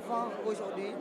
avant aujourd'hui,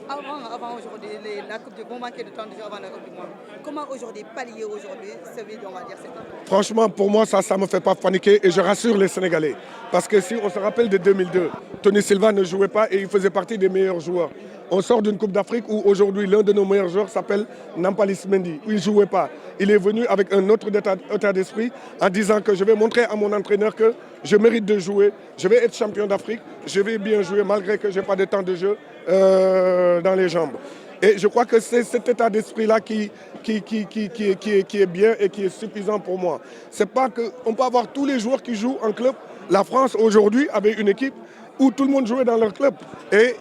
avant aujourd'hui, la Coupe du Monde, manquait de temps déjà avant la Coupe du Monde. Comment aujourd'hui pallier aujourd'hui ce vide, on va dire, c'est tout. Franchement, pour moi, ça ne me fait pas paniquer et je rassure les Sénégalais. Parce que si on se rappelle de 2002, Tony Silva ne jouait pas et il faisait partie des meilleurs joueurs. On sort d'une Coupe d'Afrique où aujourd'hui l'un de nos meilleurs joueurs s'appelle Nampalis Mendy, où il ne jouait pas. Il est venu avec un autre état d'esprit en disant que je vais montrer à mon entraîneur que je mérite de jouer, je vais être champion d'Afrique, je vais bien jouer malgré que je n'ai pas de temps de jeu dans les jambes. Et je crois que c'est cet état d'esprit-là qui est bien et qui est suffisant pour moi. C'est pas qu'on peut avoir tous les joueurs qui jouent en club. La France aujourd'hui avait une équipe où tout le monde jouait dans leur club. Et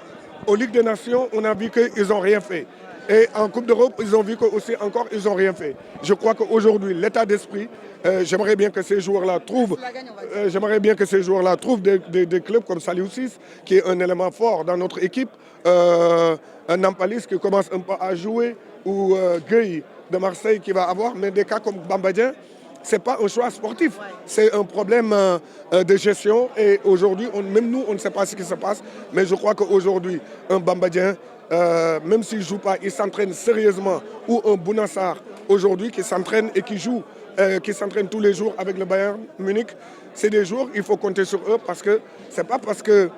aux Ligues des Nations, on a vu qu'ils n'ont rien fait. Et en Coupe d'Europe, ils ont vu qu'aussi encore, ils n'ont rien fait. Je crois qu'aujourd'hui, l'état d'esprit, j'aimerais bien que ces joueurs-là trouvent, des clubs comme Saliou 6, qui est un élément fort dans notre équipe, un Nampalis qui commence un peu à jouer, ou Gueye de Marseille qui va avoir, mais des cas comme Bambadien, ce n'est pas un choix sportif, c'est un problème de gestion. Et aujourd'hui, même nous, on ne sait pas ce qui se passe, mais je crois qu'aujourd'hui, un Bambadien, même s'il ne joue pas, il s'entraîne sérieusement, ou un Bounassar aujourd'hui qui s'entraîne et qui joue, qui s'entraîne tous les jours avec le Bayern Munich, c'est des jours, il faut compter sur eux parce que ce n'est pas parce que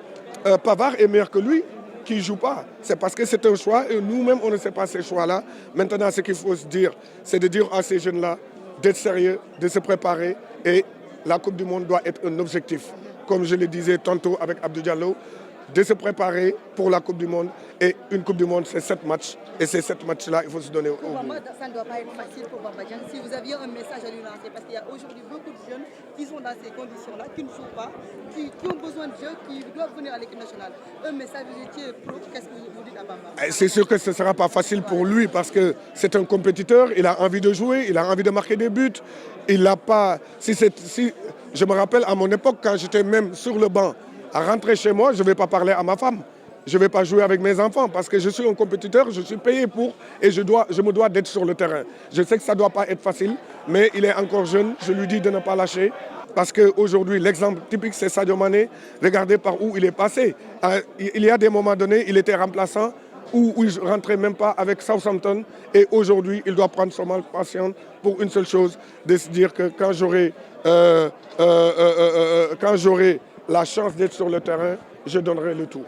Pavard est meilleur que lui qui ne joue pas. C'est parce que c'est un choix et nous-mêmes, on ne sait pas ces choix-là. Maintenant, ce qu'il faut se dire, c'est de dire à ces jeunes-là d'être sérieux, de se préparer et la Coupe du Monde doit être un objectif. Comme je le disais tantôt avec Abdou Diallo, de se préparer pour la Coupe du Monde. Et une Coupe du Monde, c'est 7 matchs. Et ces 7 matchs-là, il faut se donner au Pour Bamba, ça ne doit pas être facile pour Bamba Dieng. Si vous aviez un message à lui lancer, parce qu'il y a aujourd'hui beaucoup de jeunes qui sont dans ces conditions-là, qui ne jouent pas, qui ont besoin de jeu, qui doivent venir à l'équipe nationale. Un message, vous étiez pro, qu'est-ce que vous dites à Bamba? C'est sûr que ce ne sera pas facile pour lui parce que c'est un compétiteur, il a envie de jouer, il a envie de marquer des buts. Il n'a pas... Je me rappelle à mon époque, quand j'étais même sur le banc, à rentrer chez moi, je ne vais pas parler à ma femme. Je ne vais pas jouer avec mes enfants parce que je suis un compétiteur, je suis payé pour et je me dois d'être sur le terrain. Je sais que ça ne doit pas être facile, mais il est encore jeune, je lui dis de ne pas lâcher. Parce qu'aujourd'hui, l'exemple typique, c'est Sadio Mané. Regardez par où il est passé. Il y a des moments donnés, il était remplaçant, où il ne rentrait même pas avec Southampton. Et aujourd'hui, il doit prendre son mal patient pour une seule chose, de se dire que quand j'aurai la chance d'être sur le terrain, je donnerai le tout.